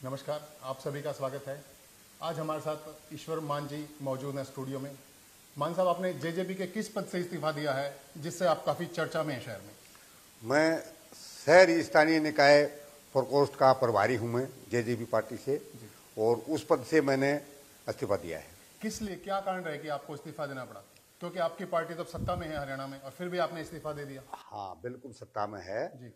नमस्कार, आप सभी का स्वागत है। आज हमारे साथ ईश्वर मान जी मौजूद हैं स्टूडियो में। मान साहब, आपने जेजेपी के किस पद से इस्तीफा दिया है जिससे आप काफ़ी चर्चा में हैं शहर में? मैं शहरी स्थानीय निकाय प्रकोष्ठ का प्रभारी हूं मैं जेजेपी पार्टी से, और उस पद से मैंने इस्तीफा दिया है। किस लिए, क्या कारण रहे कि आपको इस्तीफा देना पड़ा? क्योंकि आपकी पार्टी तो सत्ता में है हरियाणा में, और फिर भी आपने इस्तीफा दे दिया। हाँ, बिल्कुल सत्ता में है जी।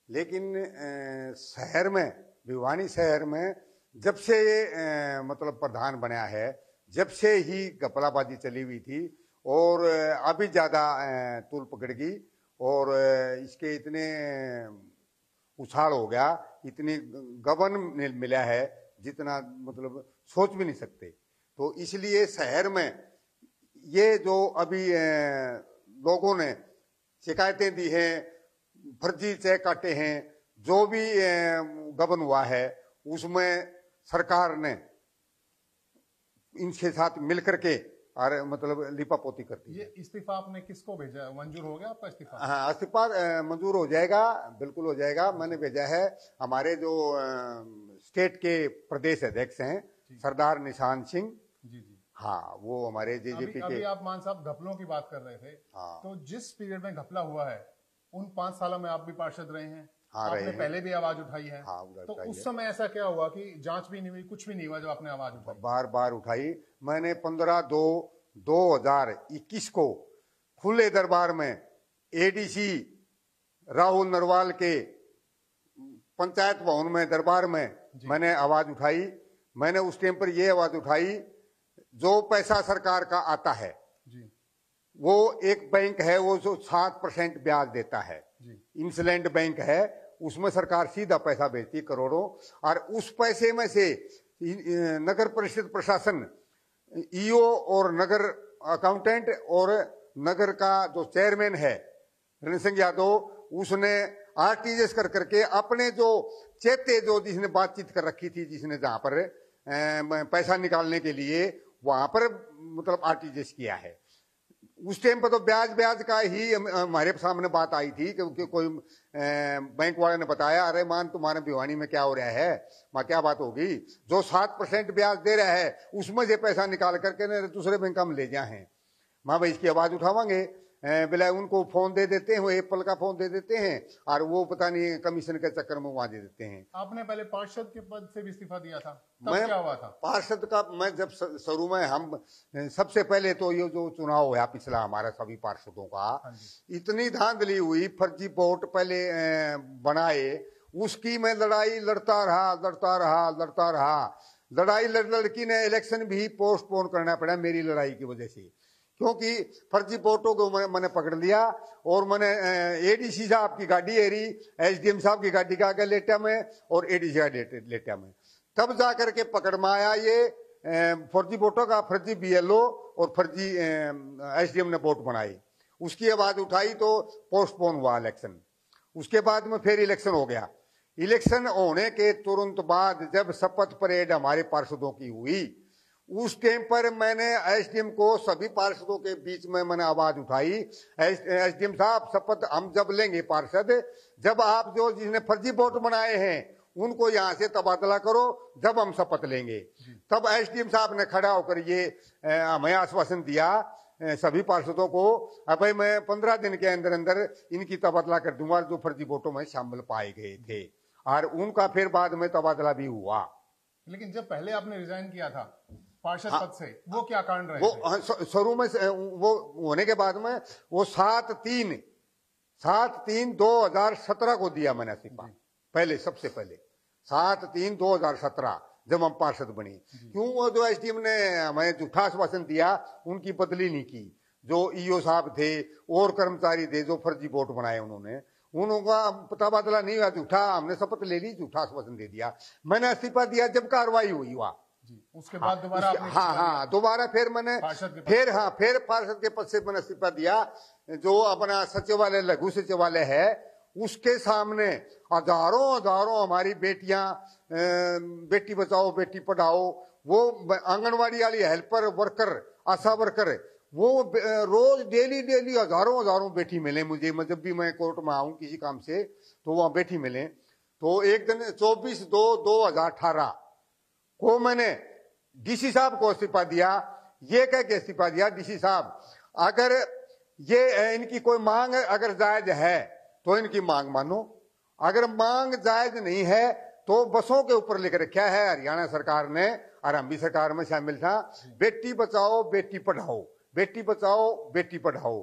लेकिन शहर में, भिवानी शहर में जब से ये मतलब प्रधान बना है, जब से ही घपलाबाजी चली हुई थी और अभी ज्यादा तूल पकड़ गई, और इसके इतने उछाल हो गया, इतनी गबन मिला है जितना मतलब सोच भी नहीं सकते। तो इसलिए शहर में ये जो अभी लोगों ने शिकायतें दी हैं, फर्जी चेक काटे हैं, जो भी गबन हुआ है, उसमें सरकार ने इनके साथ मिलकर के और मतलब लिपापोती कर दी। ये इस्तीफा आपने किसको भेजा है? मंजूर हो गया आपका इस्तीफा? हाँ, इस्तीफा मंजूर हो जाएगा, बिल्कुल हो जाएगा। मैंने भेजा है, हमारे जो स्टेट के प्रदेश अध्यक्ष हैं सरदार निशान सिंह जी जी। हाँ, वो हमारे जेजेपी के। अभी आप मान साहब घपलों की बात कर रहे थे। हाँ। तो जिस पीरियड में घपला हुआ है, उन 5 सालों में आप भी पार्षद रहे हैं। हाँ, आपने रहे हैं। पहले भी आवाज उठाई है। हाँ, तो उठाई उस है। समय ऐसा क्या हुआ कि जांच भी नहीं हुई, कुछ भी नहीं हुआ जब आपने आवाज उठाई? बार बार उठाई मैंने। 15/2/2021 को खुले दरबार में एडीसी राहुल नरवाल के पंचायत भवन में दरबार में मैंने आवाज उठाई। मैंने उस टाइम पर यह आवाज उठाई, जो पैसा सरकार का आता है जी वो एक बैंक है, वो जो 7% ब्याज देता है, इंसलैंड बैंक है, उसमें सरकार सीधा पैसा भेजती है करोड़ों, और उस पैसे में से नगर परिषद प्रशासन, ईओ और नगर अकाउंटेंट और नगर का जो चेयरमैन है रण सिंह यादव, उसने आरटीजीएस कर करके अपने जो चेते जो जिसने बातचीत कर रखी थी, जिसने जहां पर पैसा निकालने के लिए वहां पर मतलब आरटीजीएस किया है। उस टाइम पर तो ब्याज का ही हमारे सामने बात आई थी, क्योंकि कोई बैंक वाले ने बताया, अरे मान तुम्हारे भिवानी में क्या हो रहा है, मां क्या बात होगी, जो 7% ब्याज दे रहा है उसमें से पैसा निकाल करके दूसरे बैंक हम ले जाए हैं। मां भाई इसकी आवाज उठावांगे, बोला उनको फोन दे देते हैं, वो एप्पल का फोन दे देते हैं, और वो पता नहीं कमीशन के चक्कर में वहां दे देते हैं। आपने पहले पार्षद के पद से भी इस्तीफा दिया था, तब मैं क्या हुआ था? पार्षद का मैं जब शुरू में, हम सबसे पहले तो ये जो चुनाव हुआ पिछला हमारा सभी पार्षदों का, इतनी धांधली हुई, फर्जी वोट पहले बनाए, उसकी मैं लड़ाई लड़ता रहा। लड़ाई लड़की ने इलेक्शन भी पोस्टपोन करना पड़ा मेरी लड़ाई की वजह से, क्योंकि फर्जी वोटों को मैंने पकड़ लिया, और मैंने एडीसी साहब की गाड़ी एरी, एसडीएम साहब की गाड़ी का आगे लेटा में, और एडीसी का लेटा में, तब जाकर के पकड़ में आया ये फर्जी वोटों का, फर्जी बीएलओ और फर्जी एसडीएम ने वोट बनाई। उसकी आवाज उठाई तो पोस्टपोन हुआ इलेक्शन। उसके बाद में फिर इलेक्शन हो गया। इलेक्शन होने के तुरंत बाद जब शपथ परेड हमारे पार्षदों की हुई, उस टाइम पर मैंने एसडीएम को, सभी पार्षदों के बीच में मैंने आवाज उठाई, एसडीएम साहब शपथ हम जब लेंगे पार्षद, जब आप जो जिसने फर्जी वोट बनाए हैं उनको यहां से तबादला करो, जब हम शपथ लेंगे। तब एसडीएम साहब ने खड़ा होकर ये हमें आश्वासन दिया सभी पार्षदों को, अब भाई मैं 15 दिन के अंदर अंदर इनकी तबादला कर दूंगा जो फर्जी वोटों में शामिल पाए गए थे, और उनका फिर बाद में तबादला भी हुआ। लेकिन जब पहले आपने रिजाइन किया था पार्षद पद से, वो क्या कारण रहे? वो शुरू में वो होने के बाद में वो 7/3/2017 को दिया मैंने इस्तीफा, पहले सबसे पहले 7/3/2017 जब हम पार्षद बने। क्यों? वो जो एसडीएम ने हमें झूठा आश्वासन दिया, उनकी बदली नहीं की। जो ईओ साहब थे और कर्मचारी थे जो फर्जी वोट बनाए, उनका तबादला नहीं हुआ, झूठा हमने शपथ ले ली, झूठा आश्वासन दे दिया। मैंने इस्तीफा दिया जब कार्रवाई हुई वहां। उसके बाद दोबारा दोबारा फिर मैंने फिर पार्षद के पद से मैंने इस्तीफा दिया। जो अपना सचिवालय, लघु सचिवालय है, उसके सामने हजारों हमारी बेटियां, बेटी बचाओ बेटी पढ़ाओ, वो आंगनवाड़ी वाली हेल्पर, वर्कर, आशा वर्कर, वो रोज डेली हजारों बेटी मिले मुझे। जब भी मैं कोर्ट में आऊं किसी काम से तो वहां बेटी मिले। तो एक दिन 24/2/2018 को मैंने डीसी साहब को इस्तीफा दिया। ये कह के इस्तीफा दिया, डीसी साहब अगर ये इनकी कोई मांग अगर जायज है तो इनकी मांग मानो, अगर मांग जायज नहीं है तो बसों के ऊपर लिख रखा है हरियाणा सरकार ने, और हम भी सरकार में शामिल था, बेटी बचाओ बेटी पढ़ाओ, बेटी बचाओ बेटी पढ़ाओ।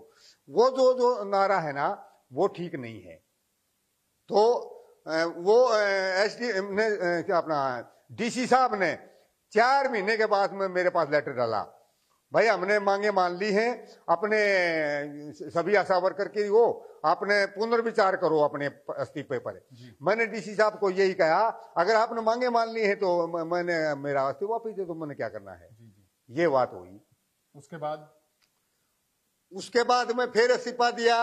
वो जो नारा है ना वो ठीक नहीं है। तो वो एसडीएम ने क्या अपना डीसी साहब ने 4 महीने के बाद में मेरे पास लेटर डाला, भाई हमने मांगे मान ली हैं, अपने सभी आशा वर्कर की वो आपने पुनर्विचार करो अपने इस्तीफे पर। मैंने डीसी साहब को यही कहा, अगर आपने मांगे मान ली हैं तो मैंने मेरा इस्तीफा वापस दे दो, मैंने क्या करना है। ये बात हुई। उसके बाद में फिर इस्तीफा दिया।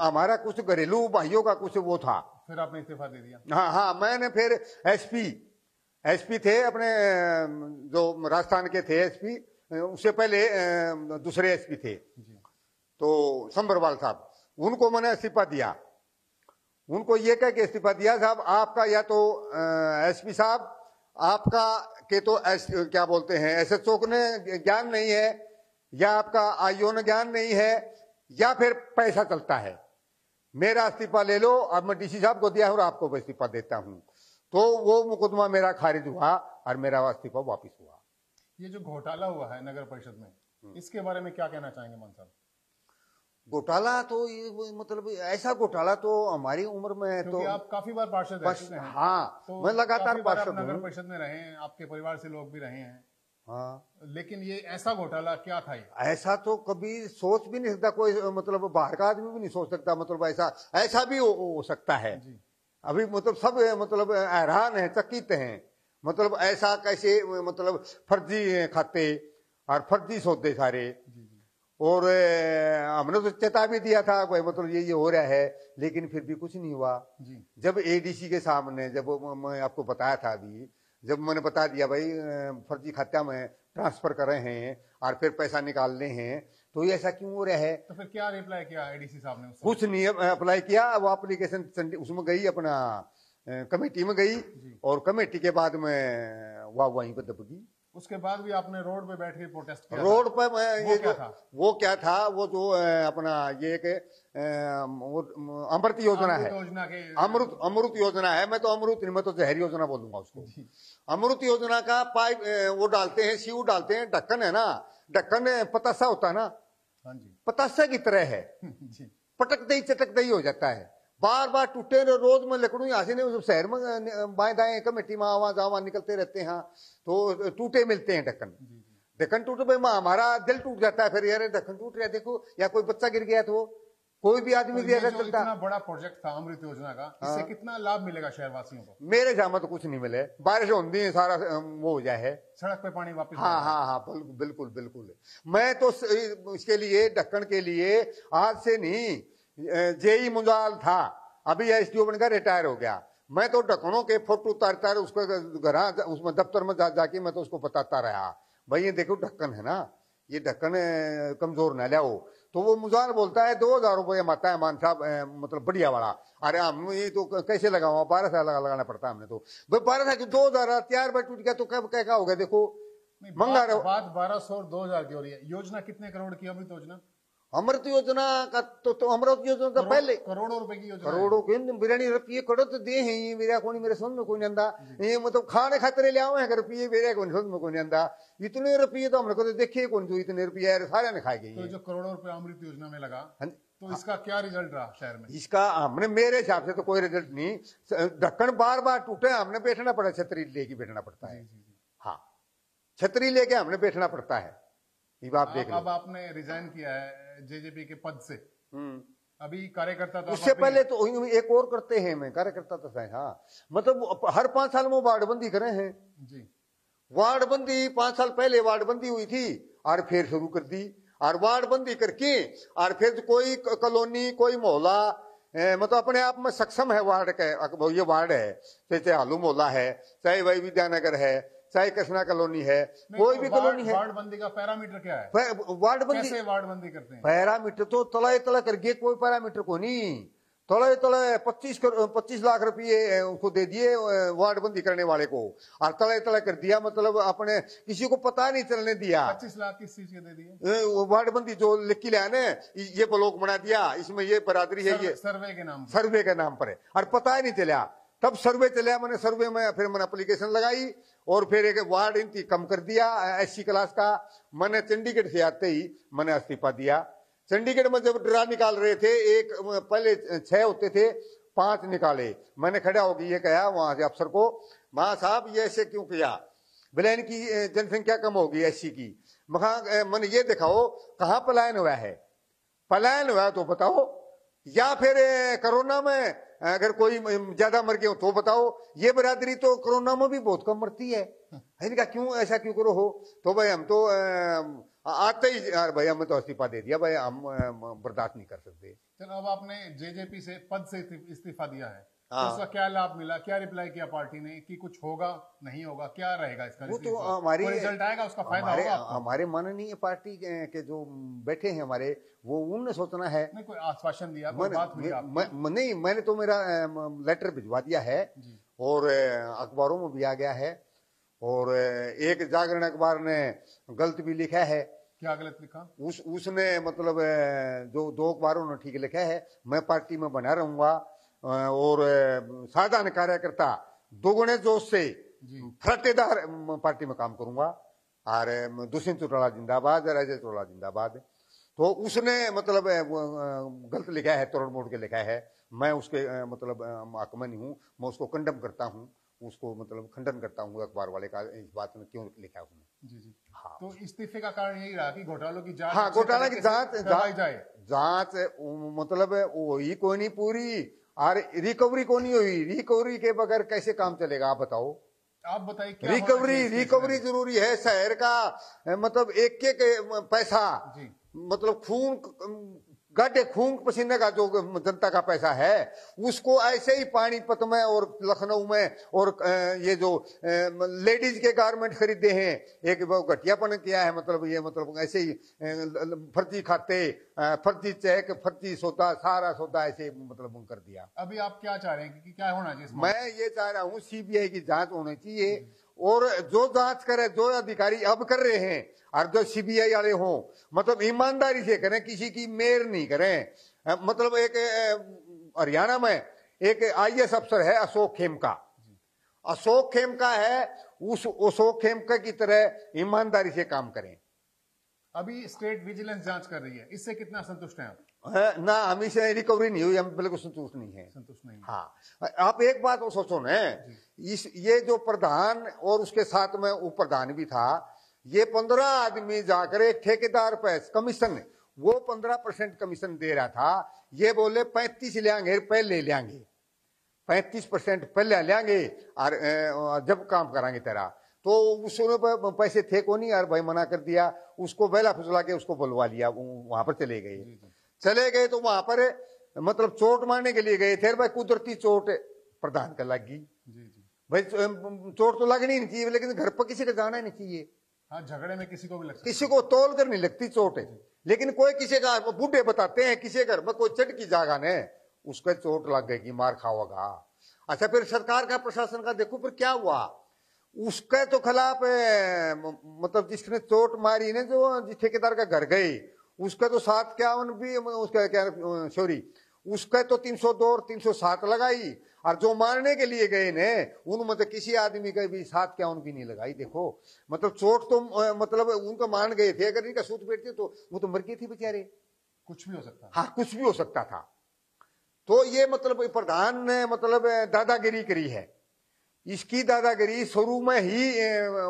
हमारा कुछ घरेलू भाइयों का कुछ वो था, फिर आपने इस्तीफा दे दिया। हाँ, मैंने फिर एसपी थे अपने जो राजस्थान के थे एसपी, उससे पहले दूसरे एसपी थे तो संबरवाल साहब, उनको मैंने इस्तीफा दिया। उनको ये कह के इस्तीफा दिया, साहब आपका या तो एसपी साहब आपका के तो क्या बोलते हैं एसएचओ ने ज्ञान नहीं है, या आपका आईओ ने ज्ञान नहीं है, या फिर पैसा चलता है। मेरा इस्तीफा ले लो, अब मैं डीसी साहब को दिया और आपको इस्तीफा देता हूं। तो वो मुकदमा मेरा खारिज हुआ और मेरा इस्तीफा वापिस हुआ। ये जो घोटाला हुआ है नगर परिषद में, इसके बारे में क्या कहना चाहेंगे मान साहब? घोटाला तो ये मतलब ऐसा घोटाला तो हमारी उम्र में तो आप काफी बार पार्षद रह चुके हैं। हाँ, तो मैं लगातार पार्षद नगर परिषद में रहे हैं, आपके परिवार से लोग भी रहे हैं। हाँ, लेकिन ये ऐसा घोटाला क्या था? ये ऐसा तो कभी सोच भी नहीं सकता कोई, मतलब बाहर का आदमी भी नहीं सोच सकता। मतलब ऐसा भी हो सकता है। अभी मतलब सब मतलब हैरान है, चकित हैं। मतलब ऐसा कैसे, मतलब फर्जी खाते और फर्जी सौदे सारे। और हमने तो चेता भी दिया था भाई मतलब ये हो रहा है, लेकिन फिर भी कुछ नहीं हुआ। जब एडीसी के सामने, जब मैं आपको बताया था अभी, जब मैंने बता दिया भाई फर्जी खाता में ट्रांसफर कर रहे हैं और फिर पैसा निकाल रहे हैं, तो ये ऐसा क्यों हो रहा है? तो फिर क्या रिप्लाई किया एडीसी साहब ने? कुछ नहीं अप्लाई किया। वो एप्लीकेशन उसमें गई, अपना कमेटी में गई, और कमेटी के बाद में वहीं पर दब गई। उसके बाद भी आपने रोड पे बैठ के प्रोटेस्ट किया? रोड पे ये वो क्या था, वो जो अपना ये एक अमृत योजना है, अमृत योजना है। मैं तो अमृत नहीं, मैं तो जहर योजना बोलूंगा उसको। अमृत योजना का पाइप वो डालते हैं, सीव डालते हैं, ढक्कन है ना, ढक्कन पतासा होता है ना, पतासा की तरह है, पटक दही चटक दही हो जाता है, बार बार टूटे। रोज में लकड़ू यहाँ से नहीं, शहर में बाएं दाएं कमेटी में आवा जावा निकलते रहते हैं, तो टूटे मिलते हैं ढक्कन। ढक्कन टूटे भाई हमारा दिल टूट जाता है फिर, यार ढक्कन टूट रहा है देखो, या कोई बच्चा गिर गया तो कोई भी आदमी तो चलता। इतना बड़ा प्रोजेक्ट था अमृत योजना का, इससे कितना लाभ मिलेगा शहरवासियों को? मेरे हिसाब तो कुछ नहीं मिले। बारिश होती है सारा वो हो जाए है, सड़क पे पानी वापस। हाँ, बिल्कुल बिल्कुल। मैं तो इसके लिए, ढक्कन के लिए आज से नहीं, जेई मुंजाल था, अभी एसडीओ बनकर रिटायर हो गया। मैं तो ढक्कनों के फोटो उतारता रहा, उसको घर उसमें दफ्तर में जाके मैं तो उसको बताता रहा, भाई ये देखो ढक्कन है ना, ये ढक्कन कमजोर न लाओ। तो वो मुजान बोलता है 2000 रुपये माता है मान साहब, मतलब बढ़िया वाला। अरे हम ये तो कैसे लगाओ, 1200 लगाना पड़ता है हमने तो। भाई 1200 2000 तैयार बार टूट गया तो कब क्या हो गया? देखो मंगा रहे हो। बात 1200 और 2000 की हो रही है। योजना कितने करोड़ की अमृत योजना? अमृत योजना का तो अमृत योजना तो पहले करोड़ों रुपए की योजना, करोड़ों के बिरयानी रुपये करो तो दे हैं ये मेरा कोई मेरे समझ में कोई नहीं आंदा। ये मतलब खाने खाते ले आओ हैं रुपये मेरे को समझ में कोई नहीं आंदा। इतने रुपये तो हमने को देखे कौन जो इतने रुपये सारे ने खाए गए। तो जो करोड़ों रुपए अमृत योजना में लगा, तो इसका क्या रिजल्ट रहा शहर में? इसका हमने, मेरे हिसाब से तो कोई रिजल्ट नहीं। ढक्कन बार बार टूटे, हमने बैठना पड़ा, छतरी लेके बैठना पड़ता है। हाँ, छतरी लेके हमने बैठना पड़ता है। अब आपने रिजाइन किया है जेजेपी के पद से, अभी कार्यकर्ता तो उससे पहले तो एक और करते हैं, मैं कार्यकर्ता तो है। हाँ, मतलब हर 5 साल में वार्डबंदी करे हैं जी। वार्डबंदी 5 साल पहले वार्डबंदी हुई थी और फिर शुरू कर दी, और वार्डबंदी करके और फिर कोई कॉलोनी कोई मोहल्ला मतलब अपने आप में सक्षम है वार्ड का, ये वार्ड है, चाहे हालू मोहल्ला है, चाहे वही विद्यानगर है, चाहे कृष्णा कॉलोनी है, कोई भी कॉलोनी है। वार्डबंदी का पैरामीटर क्या है? वार्डबंदी कैसे वार्डबंदी करते हैं? पैरामीटर तो तला कर गए, कोई पैरामीटर को नहीं। तले तले 25 लाख रुपये उसको दे दिए वार्ड बंदी करने वाले को, और तले तले कर दिया, मतलब अपने किसी को पता नहीं चलने दिया। 25 लाख किस चीज के दे दिए? वार्ड बंदी जो लिख के लाया ना, ये ब्लॉक बना दिया, इसमें ये बरादरी है, ये सर्वे के नाम पर है, और पता ही नहीं चला। तब सर्वे चला, मैंने सर्वे में फिर मैंने एप्लीकेशन लगाई, और फिर एक वार्ड इनकी कम कर दिया SC क्लास का। मैंने चंडीगढ़ से आते ही मैंने इस्तीफा दिया। चंडीगढ़ में जब ड्रा निकाल रहे थे, एक पहले 6 होते थे, 5 निकाले। मैंने खड़ा होकर ये कहा वहां से अफसर को, मां साहब ये ऐसे क्यों किया, बोले इनकी जनसंख्या कम होगी SC की। मैंने ये दिखाओ कहाँ पलायन हुआ है, पलायन हुआ तो बताओ, या फिर कोरोना में अगर कोई ज्यादा मर गए हो तो बताओ। ये बरादरी तो कोरोना में भी बहुत कम मरती है। इनका क्यों ऐसा क्यों करो हो? तो भाई हम तो आते ही यार भाई हमें तो इस्तीफा दे दिया, भाई हम बर्दाश्त नहीं कर सकते। चलो, अब आपने JJP से पद से इस्तीफा दिया है, तो उसका क्या लाभ मिला, क्या रिप्लाई किया पार्टी ने कि कुछ होगा नहीं होगा, क्या रहेगा इसका? वो तो हमारी रिजल्ट आएगा, उसका फायदा होगा आपको? हमारे माननीय पार्टी के जो बैठे हैं हमारे, वो उनने सोचना है। नहीं, कोई आश्वासन दिया, कोई बात हुई आपकी? नहीं, मैंने तो मेरा लेटर भिजवा दिया है, और अखबारों में भी आ गया है, और एक जागरण अखबार ने गलत भी लिखा है। क्या गलत लिखा? उसने मतलब जो 2 अखबारों ने ठीक लिखा है, मैं पार्टी में बना रहूंगा, और साधारण कार्यकर्ता दोगुने जोश से फरटेदार पार्टी में काम करूंगा, और दुष्यंत चौटाला जिंदाबाद, अजय चौटाला जिंदाबाद। तो उसने मतलब गलत लिखा है, तोड़ मोड़ के लिखा है। मैं उसके मतलब हक में नहीं हूँ, मैं उसको कंडम करता हूँ, उसको मतलब खंडन करता हूँ अखबार वाले का, इस बात में क्यों लिखा है उसने। जी जी। हाँ। तो इस्तीफे का कारण यही रहा कि घोटालों की जांच, हाँ, घोटाला की जांच मतलब वही कोई नहीं पूरी, और रिकवरी को नहीं हुई। रिकवरी के बगैर कैसे काम चलेगा, आप बताओ? आप बताइए। रिकवरी जरूरी है। शहर का मतलब एक एक पैसा, मतलब खून गाढ़े खून पसीने का जो जनता का पैसा है, उसको ऐसे ही पानीपत में और लखनऊ में, और ये जो लेडीज के गारमेंट खरीदे हैं, एक वो घटियापन किया है, मतलब ये मतलब ऐसे ही फर्जी खाते, फर्जी चेक, फर्जी सौदा, सारा सौदा ऐसे मतलब कर दिया। अभी आप क्या चाह रहे हैं कि क्या होना चाहिए? मैं ये चाह रहा हूँ CBI की जांच होनी चाहिए, और जो जांच करे, जो अधिकारी अब कर रहे हैं, और जो CBI वाले हों, मतलब ईमानदारी से करें, किसी की मेर नहीं करें। मतलब एक हरियाणा में एक IAS अफसर है अशोक खेमका, अशोक खेमका है, उस अशोक खेमका की तरह ईमानदारी से काम करें। अभी स्टेट विजिलेंस जांच कर रही है, इससे कितना संतुष्ट हैं आप? ना, हमी से रिकवरी नहीं हुई, हम बिल्कुल संतुष्ट नहीं है। संतुष्ट नहीं? हाँ, आप एक बात वो सोचो ना, ये जो प्रधान और उसके साथ में उप प्रधान भी था, ये 15 आदमी जाकर एक ठेकेदार पे कमीशन, वो 15% कमीशन दे रहा था। ये बोले 35 लेंगे, पहले लेंगे 35% पहले लेंगे, और जब काम कराएंगे तेरा। तो उसने पैसे थे को नहीं, यार भाई मना कर दिया, उसको बेला फुसला के उसको बुलवा लिया, वहां पर चले गए। तो वहां पर मतलब चोट मारने के लिए गए थे, भाई कुदरती चोट प्रधान का लग गई। भाई चोट तो लगनी नहीं चाहिए, लेकिन घर पर किसी का जाना नहीं चाहिए। हाँ, झगड़े में किसी को भी लगता, किसी को तोल कर नहीं लगती चोट है, लेकिन कोई किसी का, बूढ़े बताते हैं किसी घर में कोई चट की जागा ने, उसको चोट लग गई, मार खाओगा। अच्छा, फिर सरकार का, प्रशासन का देखो फिर क्या हुआ। उसके तो खिलाफ मतलब जिसने चोट मारी ने, जो जिस ठेकेदार का घर गए, उसका तो 751 भी, उसका क्या सॉरी, उसका तो 302 और 307 लगाई, और जो मारने के लिए गए ने, उनमें तो किसी आदमी का भी 751 भी नहीं लगाई। देखो मतलब चोट तो मतलब उनको मान गए थे, अगर इनका सूत बैठते तो वो तो मर गए थे बेचारे। कुछ भी हो सकता, हाँ कुछ भी हो सकता था। तो ये मतलब प्रधान ने मतलब दादागिरी करी है। इसकी दादागिरी शुरू में ही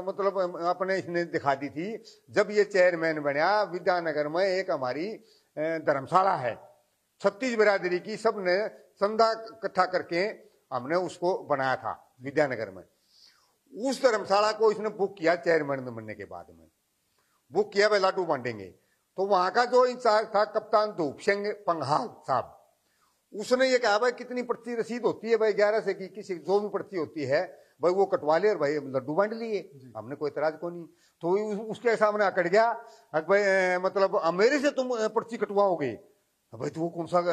मतलब अपने इसने दिखा दी थी, जब ये चेयरमैन बना। विद्यानगर में एक हमारी धर्मशाला है, 36 बिरादरी की, सब ने चंदा इकट्ठा करके हमने उसको बनाया था विद्यानगर में। उस धर्मशाला को इसने बुक किया, चेयरमैन बनने के बाद में बुक किया, भाई लाडू बांटेंगे। तो वहां का जो इंचार्ज था कप्तान धूप सिंह पंघाल साहब, उसने ये कहा भाई कितनी पर्ची रसीद होती है, भाई 11 से की किसी जो भी पर्ची होती है भाई वो कटवा ले, और भाई लड्डू बांट लिए, हमने कोई इतराज को नहीं। तो उसके सामने अकड़ गया, भाई मतलब मेरे से तुम पर्ची कटवाओगे, भाई तो वो कौन सा वो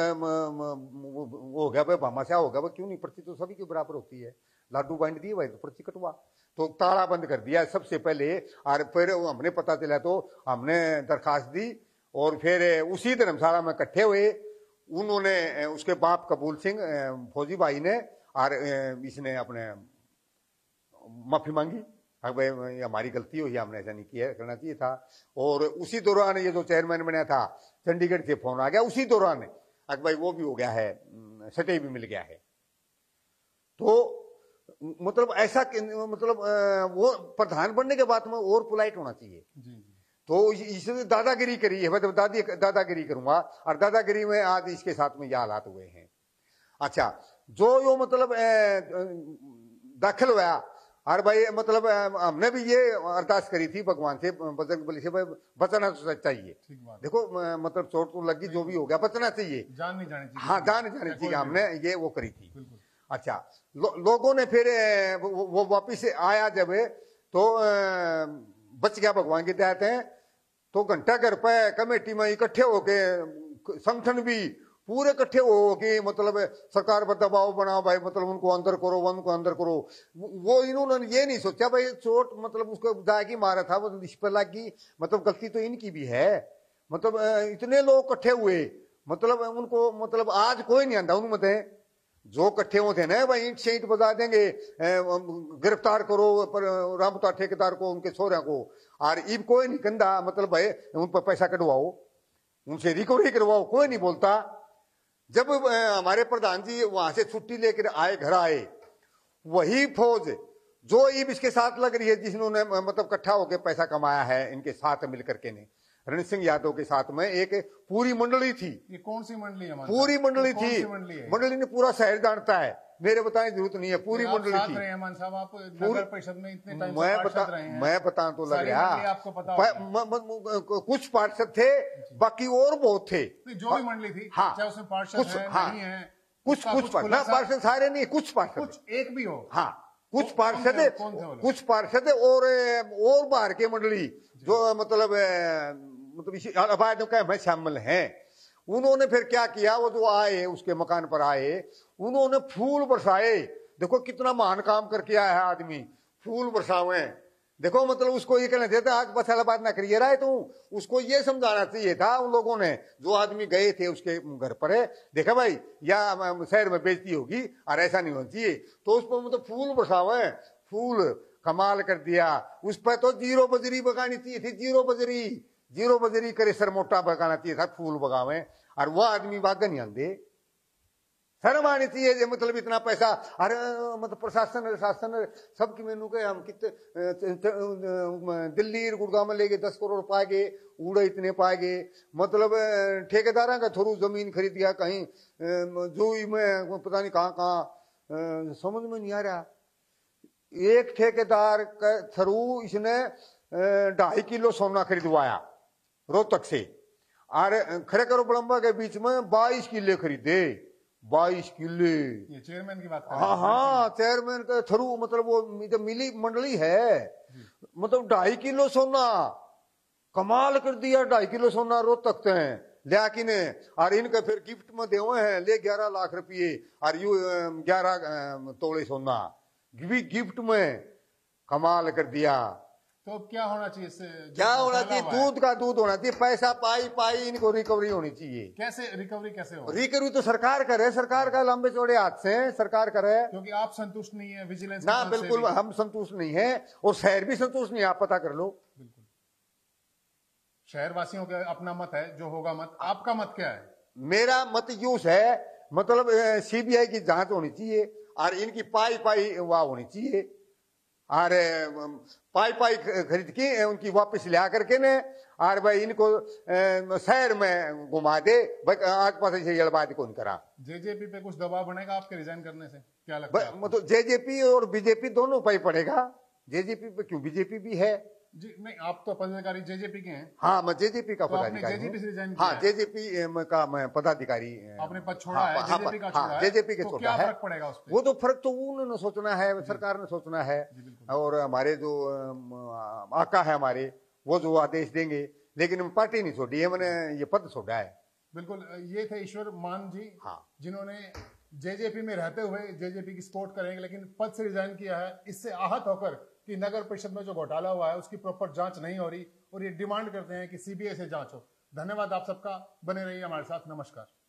हो गया भाई, भामाशाह हो गया भाई, क्यों नहीं, पर्ची तो सभी की बराबर होती है, लाडू बांट दिए भाई तो पर्ची कटवा। तो ताला बंद कर दिया सबसे पहले, और फिर हमने पता चला तो हमने दरखास्त दी, और फिर उसी धर्मशाला में इकट्ठे हुए। उन्होंने, उसके बाप कबूल सिंह फौजी भाई ने, और इसने अपने माफी मांगी, भाई हमारी गलती हुई, हमने ऐसा नहीं किया, करना चाहिए था। और उसी दौरान ये जो चेयरमैन बना था, चंडीगढ़ से फोन आ गया उसी दौरान, भाई वो भी हो गया है, सटे भी मिल गया है। तो मतलब ऐसा, मतलब वो प्रधान बनने के बाद में और पोलाइट होना चाहिए। तो इसने दादागिरी करी है, मतलब दादागिरी करूंगा, और दादागिरी में आज इसके साथ में ये हालात हुए हैं। अच्छा, जो मतलब दाखिल हुआ, और भाई मतलब हमने भी ये अरदास करी थी भगवान से, बजरंग बली से, भाई बचना तो चाहिए। देखो मतलब चोट तो लगी, जो भी हो गया बचना चाहिए, जान नहीं जानी चाहिए। हाँ, जान नहीं जानी चाहिए, हमने ये वो करी थी। अच्छा, लोगों ने फिर वो वापिस आया जब, तो बच गया भगवान की दया है। तो घंटा घर पे कमेटी में इकट्ठे होके, संगठन भी पूरे इकट्ठे हो के, मतलब सरकार पर दबाव बनाओ भाई, मतलब उनको अंदर करो, उनको अंदर करो। वो इन्होंने ये नहीं सोचा भाई चोट मतलब उसको जाएगी मारा था, मतलब इस पर लगी, मतलब गलती तो इनकी भी है। मतलब इतने लोग इकट्ठे हुए, मतलब उनको, मतलब आज कोई नहीं आंदा उनमें, जो इकट्ठे होते ना भाई, ईंट से ईंट बजा देंगे, गिरफ्तार करो पर रामता ठेकेदार को, उनके छोरा को, और इब कोई नहीं कंधा, मतलब भाई उन पर पैसा कटवाओ, उनसे रिकवरी करवाओ, कोई नहीं बोलता। जब हमारे प्रधान जी वहां से छुट्टी लेकर आए, घर आए, वही फौज जो इब इसके साथ लग रही है, जिन्होंने मतलब इकट्ठा होकर पैसा कमाया है इनके साथ मिलकर के ने, रण सिंह यादव के साथ में एक पूरी मंडली थी। ये कौन सी मंडली है? पूरी मंडली थी, मंडली ने पूरा शहर जानता है, मेरे बताने की जरूरत नहीं है, पूरी मंडली थी। साहब आप नगर परिषद में इतने टाइम मैं बता तो लग रहा, आपको पता कुछ पार्षद थे, बाकी और बहुत थे, जो भी मंडली थी। हाँ, चाहे उसमें पार्षद है, नहीं है, कुछ पार्षद सारे नहीं, कुछ पार्षद, एक भी हो। हाँ, कुछ पार्षद और बाहर के मंडली जो मतलब अवैध में शामिल हैं। उन्होंने फिर क्या किया, वो जो आए उसके मकान पर आए, उन्होंने फूल बरसाए। देखो कितना महान काम करके आया है आदमी, फूल बरसावे। देखो मतलब उसको ये कहना देता आज बसालाबाद ना करिए रहा है, तो उसको ये समझाना चाहिए था उन लोगों ने, जो आदमी गए थे उसके घर पर, देखा भाई या शहर में बेइज्जती होगी और ऐसा नहीं होना चाहिए, तो उस पर मतलब फूल बरसावे। फूल कमाल कर दिया, उस पर तो जीरो बजरी बगानी चाहिए थी, जीरो बजरी करे सर मोटा बगाना चाहिए था, फूल बगावे। और वह आदमी बाग नहीं आंदे, शर्म आनी चाहिए, मतलब इतना पैसा। अरे मतलब प्रशासन सबकी मेनू के, हम कितने दिल्ली गुड़गांव में लेके 10 करोड़ पाएगे, उड़े इतने पाएगे, मतलब ठेकेदार का थ्रू जमीन खरीद गया कहीं जूई में, पता नहीं कहाँ समझ में नहीं आ रहा। एक ठेकेदार के थ्रू इसने 2.5 किलो सोना खरीदवाया रोहतक से, और खड़े करो बड़म्बा के बीच में 22 किले खरीदे, 22 किले। ये चेयरमैन की बात कर रहे हैं? हाँ, चेयरमैन के थ्रू, मतलब वो जब मिली मंडली है, मतलब 2.5 किलो सोना, कमाल कर दिया। 2.5 किलो सोना रोहतक से लिया कि ने, और इनके फिर गिफ्ट में देवे हैं, ले 11 लाख रुपये, और यू 11 तोले सोना गिफ्ट में, कमाल कर दिया। तो क्या होना चाहिए इससे? क्या होना चाहिए? दूध का दूध होना चाहिए, पैसा पाई इनको रिकवरी होनी चाहिए। कैसे रिकवरी कैसे हो? रिकवरी तो सरकार करे, सरकार का लंबे चौड़े हाथ से सरकार करे, क्योंकि आप संतुष्ट नहीं है विजिलेंस ना। बिल्कुल हम संतुष्ट नहीं है, और शहर भी संतुष्ट नहीं है, आप पता कर लो। बिल्कुल, शहर वासियों का अपना मत है, जो होगा मत। आपका मत क्या है? मेरा मत यूज है, मतलब सीबीआई की जांच होनी चाहिए, और इनकी पाई वाह होनी चाहिए, और पाई खरीद के उनकी वापस ले आकर के ने, और भाई इनको शहर में घुमा दे, आज पास से जलबाद को नहीं करा। जेजेपी पे कुछ दबाव बनेगा आपके रिजाइन करने से, क्या लगता है? मतलब जेजेपी और बीजेपी दोनों पे पड़ेगा। जेजेपी पे क्यों, बीजेपी भी है जी। नहीं, आप तो पदाधिकारी जेजेपी के हैं। हाँ, मैं जेजेपी का पदाधिकारी हूँ। हाँ, जेजेपी का मैं पदाधिकारी। आपने पद छोड़ा है, जेजेपी का छोड़ा है, जेजेपी के छोड़ा है। क्या फर्क पड़ेगा उस पे? वो तो फर्क तो उन्होंने सोचना है, सरकार ने सोचना है, और हमारे जो आका है हमारे, वो जो आदेश देंगे। लेकिन पार्टी नहीं छोड़ी है, मैंने ये पद छोड़ा है। बिल्कुल, ये थे ईश्वर मान जी, हाँ। जिन्होंने जेजेपी में रहते हुए जेजेपी की सपोर्ट करेंगे, लेकिन पद से रिजाइन किया है, इससे आहत होकर कि नगर परिषद में जो घोटाला हुआ है उसकी प्रॉपर जांच नहीं हो रही, और ये डिमांड करते हैं कि सीबीआई से जांच हो। धन्यवाद आप सबका, बने रहिए हमारे साथ। नमस्कार।